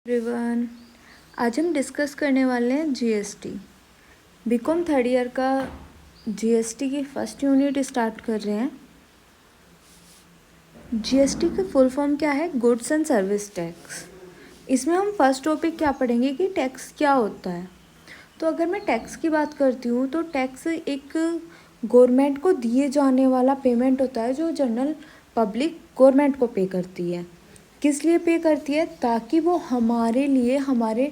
Everyone, आज हम discuss करने वाले हैं जीएसटी। बीकॉम थर्ड ईयर का जीएसटी की फर्स्ट यूनिट स्टार्ट कर रहे हैं। जीएसटी की फुल फॉर्म क्या है? Goods and service tax. इसमें हम फर्स्ट टॉपिक क्या पढ़ेंगे कि टैक्स क्या होता है। तो अगर मैं टैक्स की बात करती हूँ तो टैक्स एक गवर्नमेंट को दिए जाने वाला पेमेंट होता है जो जनरल पब्लिक गवर्नमेंट को पे करती है। किस लिए पे करती है? ताकि वो हमारे लिए, हमारे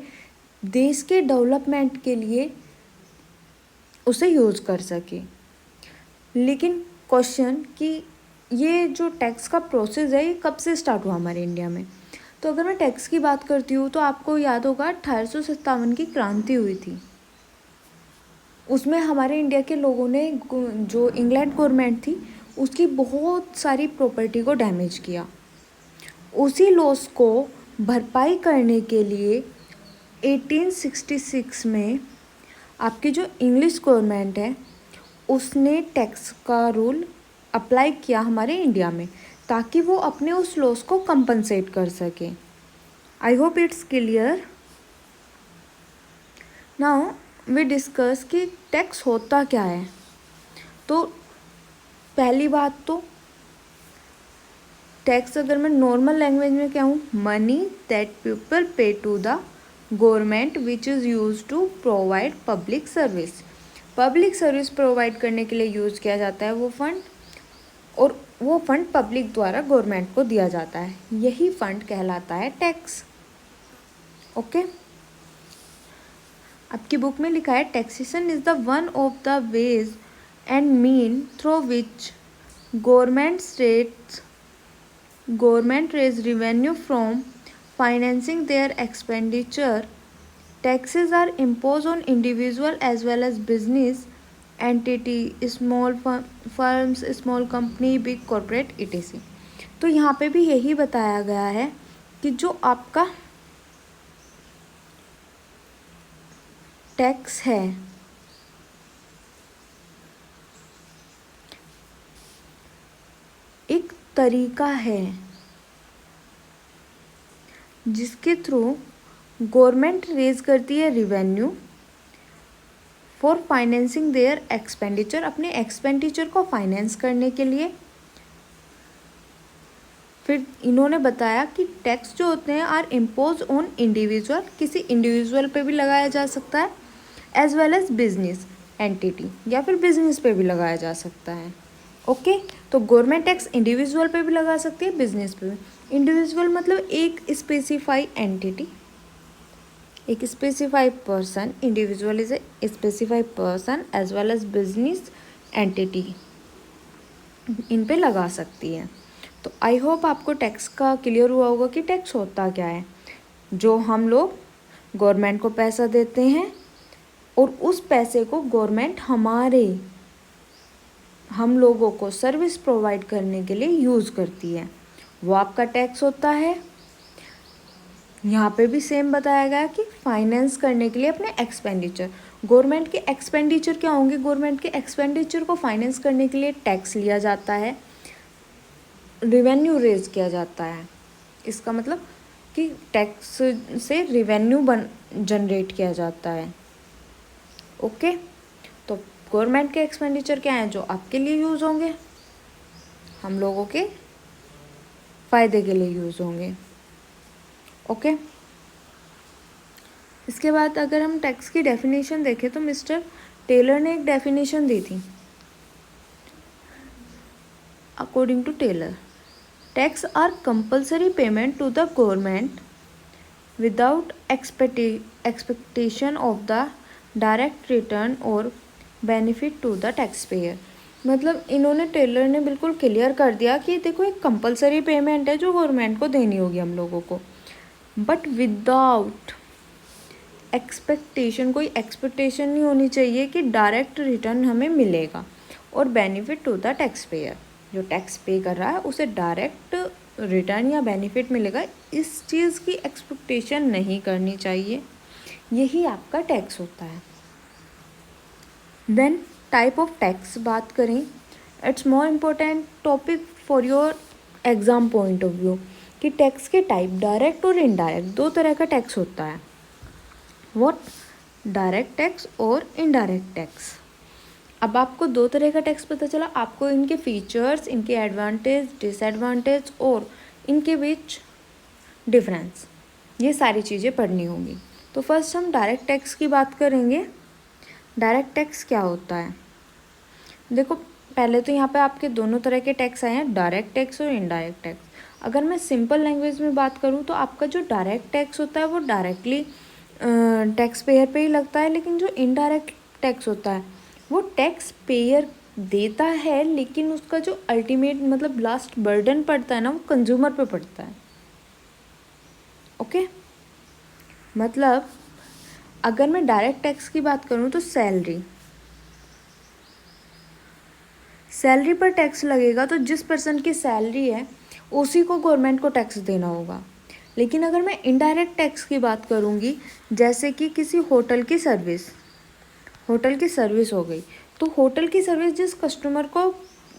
देश के डेवलपमेंट के लिए उसे यूज़ कर सके। लेकिन क्वेश्चन कि ये जो टैक्स का प्रोसेस है ये कब से स्टार्ट हुआ हमारे इंडिया में? तो अगर मैं टैक्स की बात करती हूँ तो आपको याद होगा 1857 की क्रांति हुई थी। उसमें हमारे इंडिया के लोगों ने, जो इंग्लैंड गवर्नमेंट थी, उसकी बहुत सारी प्रॉपर्टी को डैमेज किया। उसी लॉस को भरपाई करने के लिए 1866 में आपकी जो इंग्लिश गवर्नमेंट है उसने टैक्स का रूल अप्लाई किया हमारे इंडिया में, ताकि वो अपने उस लॉस को कंपनसेट कर सके। I hope it's clear. Now we discuss कि टैक्स होता क्या है। तो पहली बात तो टैक्स अगर मैं नॉर्मल लैंग्वेज में कहूँ, money that people pay to the government which is use to provide public service. Public service प्रोवाइड करने के लिए यूज़ किया जाता है वो फंड, और वो फंड पब्लिक द्वारा गवर्नमेंट को दिया जाता है। यही फंड कहलाता है टैक्स। ओके, आपकी बुक में लिखा है taxation is the one of the ways and mean through which government raise revenue from financing their expenditure. Taxes are imposed on individual as well as business entity, small firms, small company, big corporate etc. तो यहाँ पे भी यही बताया गया है कि जो आपका टैक्स है एक तरीका है जिसके थ्रू गवर्नमेंट रेज करती है revenue for financing there expenditure, अपने एक्सपेंडिचर को फाइनेंस करने के लिए। फिर इन्होंने बताया कि टैक्स जो होते हैं आर इम्पोज ऑन इंडिविजुअल, किसी इंडिविजुअल पे भी लगाया जा सकता है, as well as business entity, या फिर बिजनेस पे भी लगाया जा सकता है। ओके, तो गवर्नमेंट टैक्स इंडिविजुअल पे भी लगा सकती है, बिजनेस पे भी। इंडिविजुअल मतलब एक स्पेसिफाई एंटिटी, एक specified person. Individual is a specified person as well as business entity, इन पे लगा सकती है। तो आई होप आपको टैक्स का क्लियर हुआ होगा कि टैक्स होता क्या है। जो हम लोग गवर्नमेंट को पैसा देते हैं और उस पैसे को गवर्नमेंट हम लोगों को सर्विस प्रोवाइड करने के लिए यूज़ करती है, वो आपका टैक्स होता है। यहाँ पे भी सेम बताया गया कि फाइनेंस करने के लिए अपने एक्सपेंडिचर, गवर्नमेंट के एक्सपेंडिचर क्या होंगे? गवर्नमेंट के एक्सपेंडिचर को फाइनेंस करने के लिए टैक्स लिया जाता है, रिवेन्यू रेज किया जाता है। इसका मतलब कि टैक्स से रिवेन्यू जनरेट किया जाता है। ओके, तो गवर्नमेंट के एक्सपेंडिचर क्या हैं? जो आपके लिए यूज़ होंगे, हम लोगों के फ़ायदे के लिए यूज़ होंगे। ओके, इसके बाद अगर हम टैक्स की डेफिनेशन देखें तो मिस्टर टेलर ने एक डेफिनेशन दी थी। According to Taylor, tax are compulsory payment to the government without expectation of the direct return और benefit to the tax payer. मतलब इन्होंने, टेलर ने बिल्कुल क्लियर कर दिया कि देखो एक कंपल्सरी पेमेंट है जो गवर्नमेंट को देनी होगी हम लोगों को, बट विदाउट एक्सपेक्टेशन, कोई एक्सपेक्टेशन नहीं होनी चाहिए कि डायरेक्ट रिटर्न हमें मिलेगा और benefit to the tax payer, जो टैक्स पे कर रहा है उसे डायरेक्ट रिटर्न या बेनिफिट मिलेगा, इस चीज़ की एक्सपेक्टेशन नहीं करनी चाहिए। यही आपका टैक्स होता है। देन टाइप ऑफ टैक्स बात करें, it's more important topic for your exam point of view कि टैक्स के टाइप डायरेक्ट और इनडायरेक्ट दो तरह का टैक्स होता है। व्हाट? डायरेक्ट टैक्स और इनडायरेक्ट टैक्स। अब आपको दो तरह का टैक्स पता चला, आपको इनके फीचर्स, इनके एडवांटेज, डिसएडवांटेज और इनके बीच डिफरेंस, ये सारी चीज़ें पढ़नी होंगी। तो फर्स्ट हम डायरेक्ट टैक्स की बात करेंगे। डायरेक्ट टैक्स क्या होता है? देखो, पहले तो यहाँ पे आपके दोनों तरह के टैक्स आए हैं, डायरेक्ट टैक्स और इनडायरेक्ट टैक्स। अगर मैं सिंपल लैंग्वेज में बात करूँ तो आपका जो डायरेक्ट टैक्स होता है वो डायरेक्टली टैक्स पेयर पे ही लगता है, लेकिन जो इनडायरेक्ट टैक्स होता है वो टैक्स पेयर देता है, लेकिन उसका जो अल्टीमेट मतलब लास्ट बर्डन पड़ता है ना, वो कंज्यूमर पे पड़ता है। ओके, मतलब अगर मैं डायरेक्ट टैक्स की बात करूँ तो सैलरी पर टैक्स लगेगा, तो जिस पर्सन की सैलरी है उसी को गवर्नमेंट को टैक्स देना होगा। लेकिन अगर मैं इनडायरेक्ट टैक्स की बात करूँगी, जैसे कि किसी होटल की सर्विस हो गई, तो होटल की सर्विस जिस कस्टमर को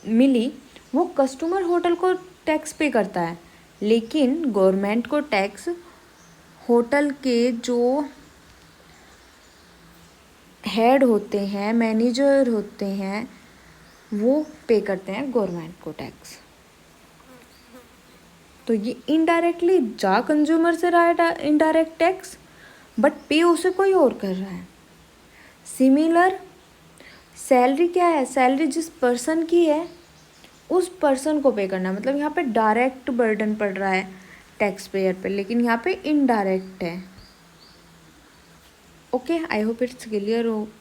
मिली वो कस्टमर होटल को टैक्स पे करता है, लेकिन गवर्नमेंट को टैक्स होटल के जो हेड होते हैं, मैनेजर होते हैं, वो पे करते हैं गवर्नमेंट को टैक्स। तो ये इनडायरेक्टली जा कंज्यूमर से रहा है इनडायरेक्ट टैक्स, बट पे उसे कोई और कर रहा है। सिमिलर सैलरी क्या है? सैलरी जिस पर्सन की है उस पर्सन को पे करना, मतलब यहाँ पे डायरेक्ट बर्डन पड़ रहा है टैक्स पेयर पे, लेकिन यहाँ पे इनडायरेक्ट है। Okay, I hope it's clear हो